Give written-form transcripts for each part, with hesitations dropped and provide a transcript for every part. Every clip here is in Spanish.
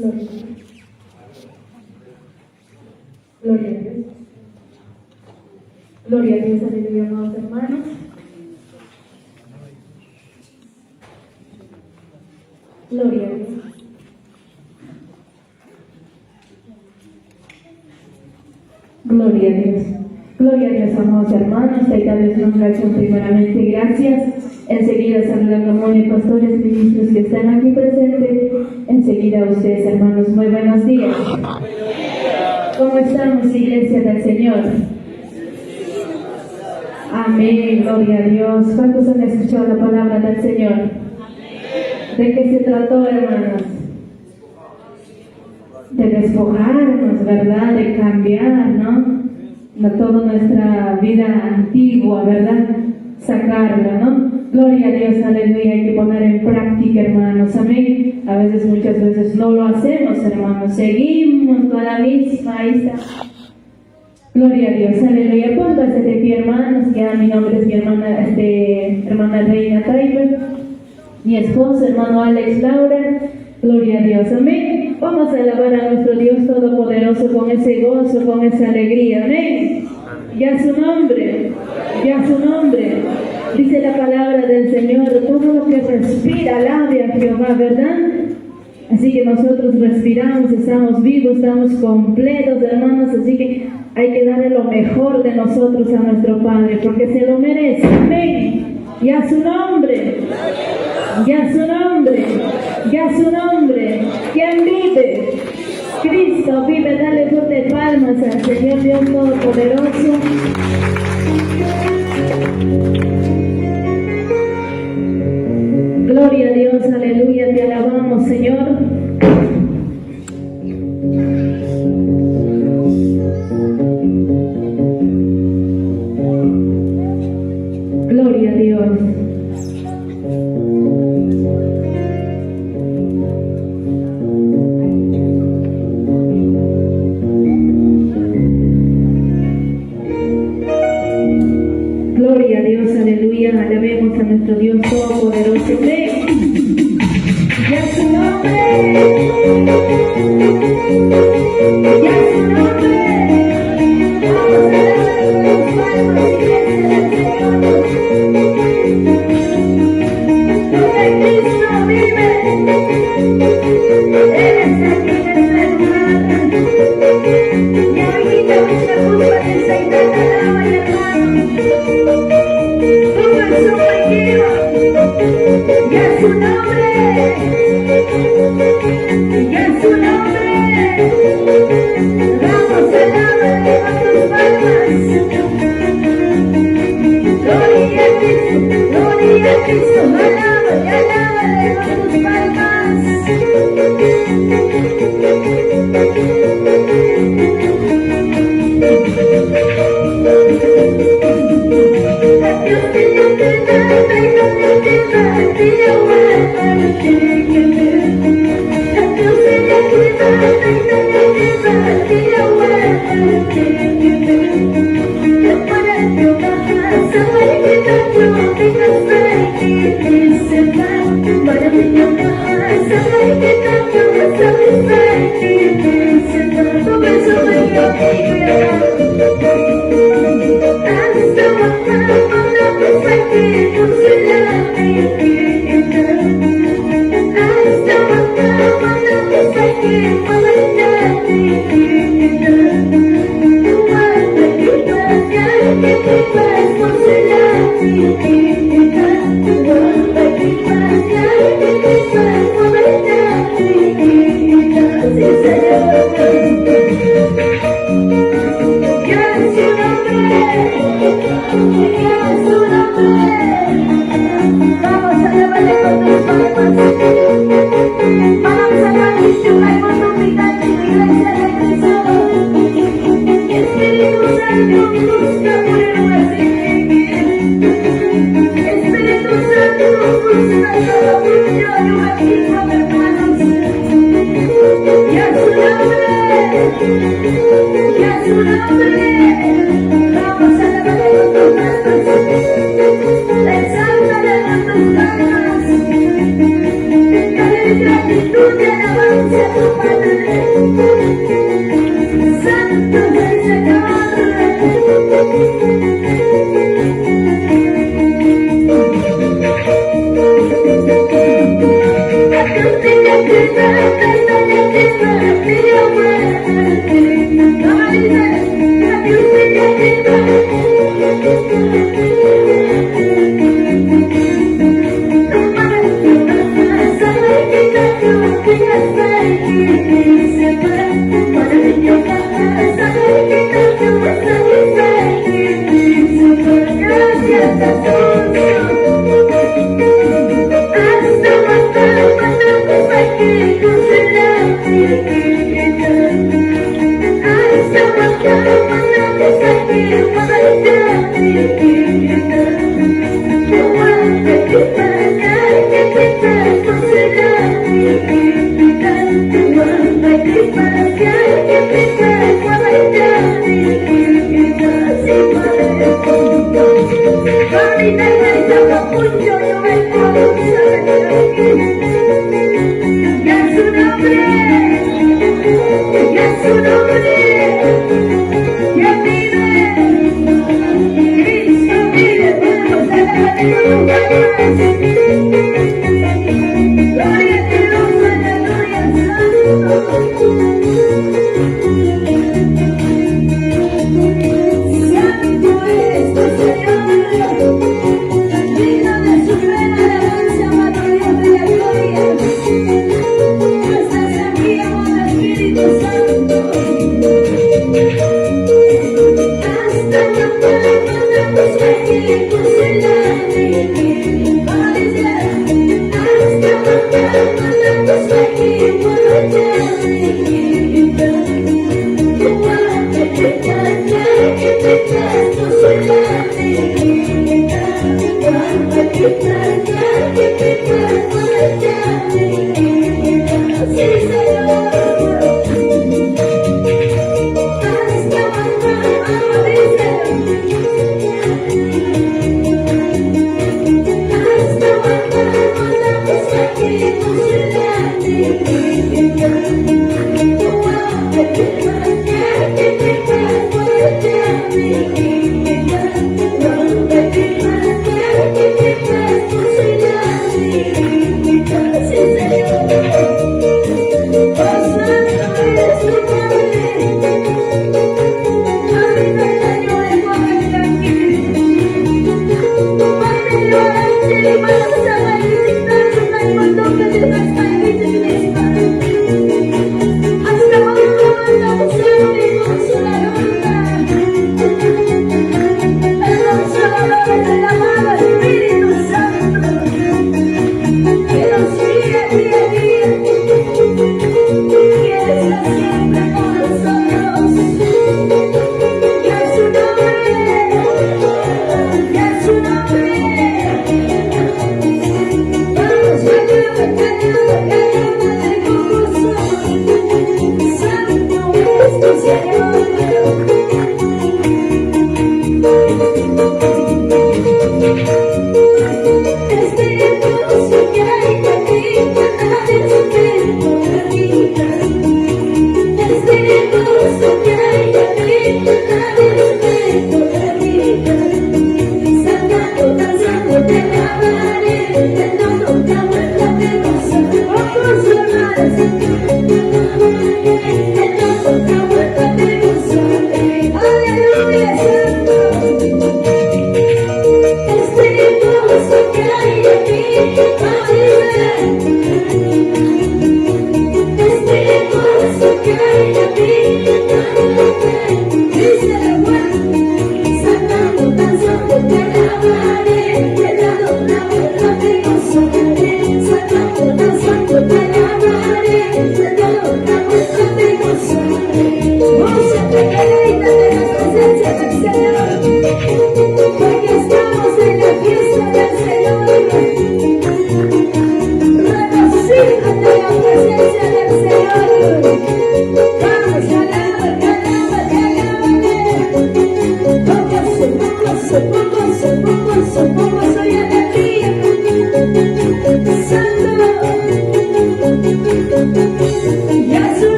Gloria a Dios. Gloria a Dios. Gloria a Dios, aleluya, amados hermanos. Gloria a Dios. Gloria a Dios. Gloria a Dios, amados hermanos. Te damos una oración primeramente. Gracias. Enseguida saludando a Moni, pastores, ministros que están aquí presentes. Enseguida a ustedes, hermanos. Muy buenos días. ¿Cómo estamos, iglesia del Señor? Amén. Gloria a Dios. ¿Cuántos han escuchado la palabra del Señor? ¿De qué se trató, hermanos? De despojarnos, ¿verdad? De cambiar, ¿no? Toda nuestra vida antigua, ¿verdad? Sacarla, ¿no? Gloria a Dios, aleluya. Hay que poner en práctica, hermanos. Amén. A veces, muchas veces no lo hacemos, hermanos. Seguimos con la misma. Ahí está. Gloria a Dios, aleluya. Pónganse de pie, hermanos. Ya mi nombre es mi hermana Reina Taiber. Mi esposo, hermano Alex Laura. Gloria a Dios, amén. Vamos a alabar a nuestro Dios Todopoderoso con ese gozo, con esa alegría, amén. Ya su nombre, ya su nombre. Dice la palabra del Señor, todo lo que respira, alabe a Jehová, ¿verdad? Así que nosotros respiramos, estamos vivos, estamos completos, hermanos, así que hay que darle lo mejor de nosotros a nuestro Padre, porque se lo merece, amén. Ya su nombre, ya su nombre, ya su nombre. ¿Quién vive? Cristo vive. Dale fuerte palmas al Señor Dios Todopoderoso. Gloria a Dios, aleluya, te alabamos, Señor. Gloria a Dios. Gloria a Dios, aleluya, alabemos a nuestro Dios Todopoderoso. Ya su nombre, ya su nombre. Vamos a darle tus palmas, iglesia del Señor. Donde Cristo vive, Él está aquí en este lugar. Y ahorita mucha culpa de Satan, alaba y hermano. Pongan su tranquilo. Ya su nombre, ya su nombre. Vamos a alabarle con tus palmas. Gloria a Cristo, gloria a Cristo. Alábale, alábale con tus palmas. Gratitud y alabanza a tu Padre.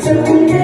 Sacando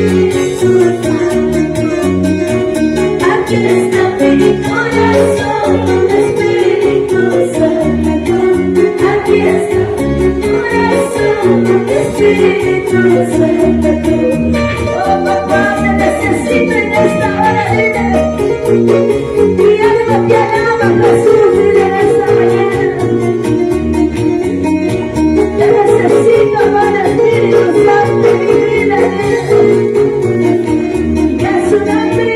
Espíritu Santo. Aquí está mi corazón, Espíritu Santo. Aquí está mi corazón, Espíritu Santo. Oh papá, te necesito en esta hora, mi alma te alaba, Jesús, en esta mañana. Te necesito, amado Espíritu Santo, en mi vida. Ya su nombre,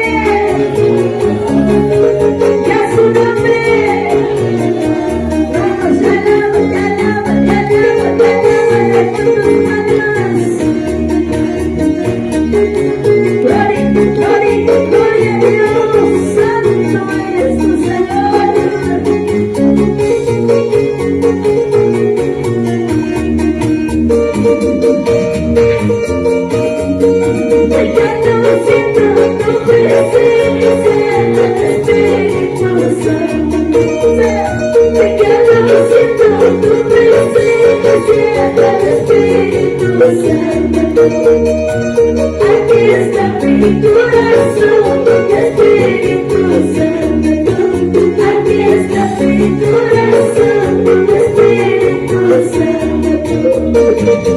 ya su nombre. Vamos, te alabo, te alabo, te alabo, te alabo, con tus manos. Gloria, gloria, gloria a Dios, santo eres tu Señor. Porque no siento tu presencia, Espíritu Santo. Porque no siento tu presencia, Espíritu Santo. Aquí está mi corazón, Espíritu Santo. Aquí está mi corazón, Espíritu Santo.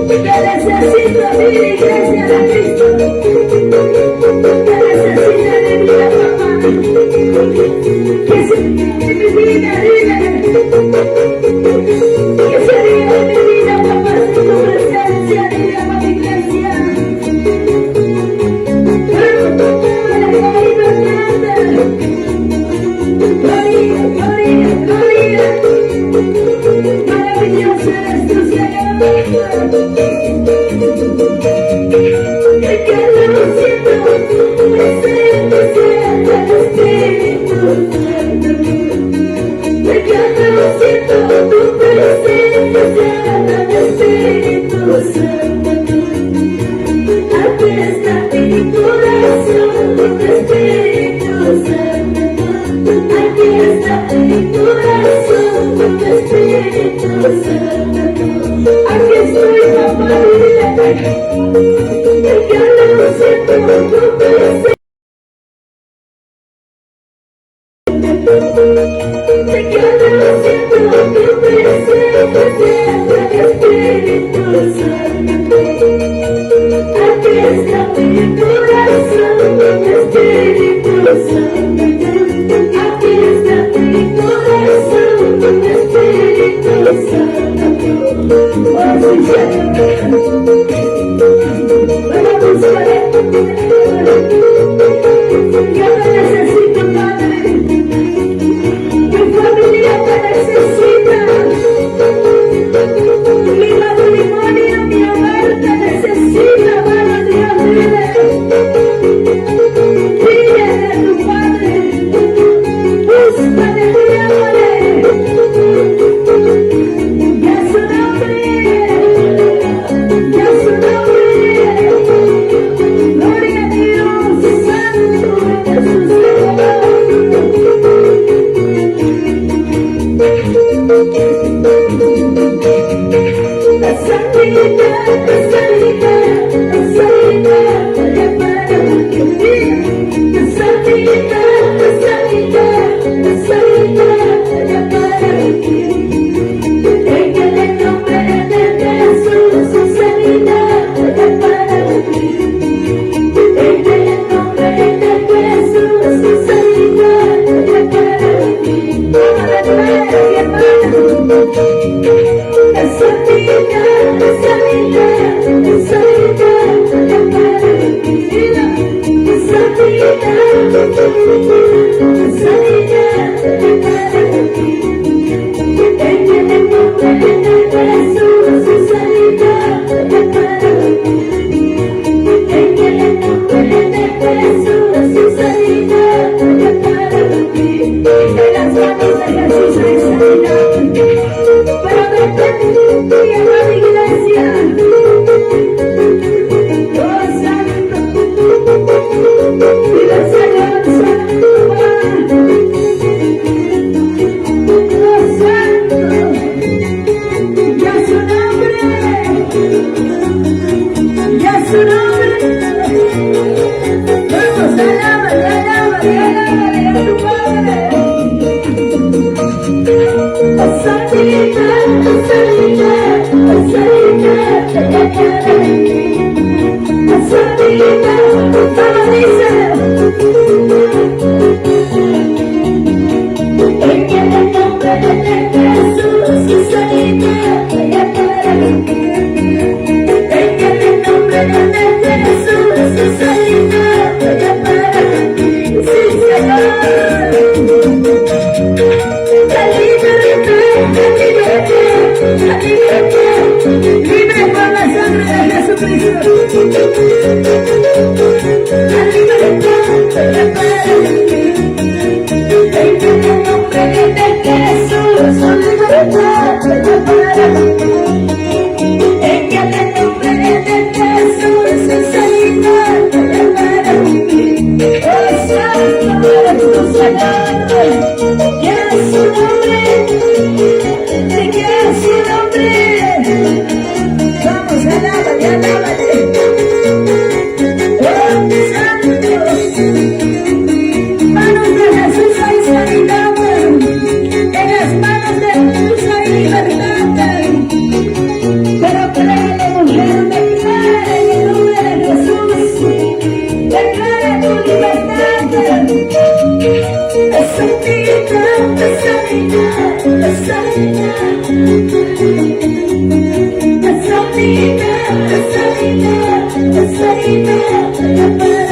Te necesito, mi iglesia de Cristo. Te necesito de mi vida, papá. Que sería de mi vida, dile. Que sería de mi vida, papá, sin tu presencia, dile a mi iglesia. Gloria, gloria, gloria. Maravilloso eres tu Señor. Que no siento tu presencia, Espíritu Santo. Que no siento tu presencia, Espíritu Santo. Aquí está mi corazón, Espíritu Santo. Aquí está mi corazón, Espíritu Santo. Aquí estoy, papá, dile. Que no siento tu presencia. Que no siento tu presencia, Espíritu Santo. Aquí está mi corazón, Espíritu Santo. Aquí está mi corazón, Espíritu Santo. Oh, sí, vamos a ver. Yo te necesito, Padre. Mi familia te necesita. Mi matrimonio, mi hogar te necesita, mano Dios, dile. Dile a tu Padre. Búscale, llámale. Ya su nombre. Ya su nombre. Gloria a Dios, santo es su Señor. La santidad, la santidad, la santidad, vaya para que viva. La santidad, la santidad, la santidad, vaya para que en el nombre de Jesús, su sanidad, vaya para que en el nombre de Jesús, su sanidad, vaya para que vamos a declarar, hermano. La santidad, la santidad, la santidad, vaya para que la santidad, la santidad, vaya para que en el nombre de Jesús, su sanidad, vaya para que en el nombre de Jesús, su sanidad, vaya para que en las manos de Jesús hay sanidad. Pero depende de ti, amada iglesia. Oh, santo. Dile al Señor, santo. dice. En el nombre de Jesús, que sanidad haya para mí. En el nombre de Jesús, que sanidad haya para mí. Sí, Señor. Libre por la sangre de Jesucristo. La libertad para mí. En el nombre de Jesús, la libertad para mí. En el nombre de Jesús, la sanidad para mí. Oh, Santo es tu Señor. Quiero su nombre. Te quiero su nombre. Vamos, alábale, alábale. Oh, Santo. Manos de Jesús hay sanidad. En las manos de Jesús hay libertad. Pero créeme, mujer, declara en el nombre de Jesús. Declara tu libertad. Es sanidad, es sanidad, es sanidad. Es sanidad, es sanidad, es sanidad.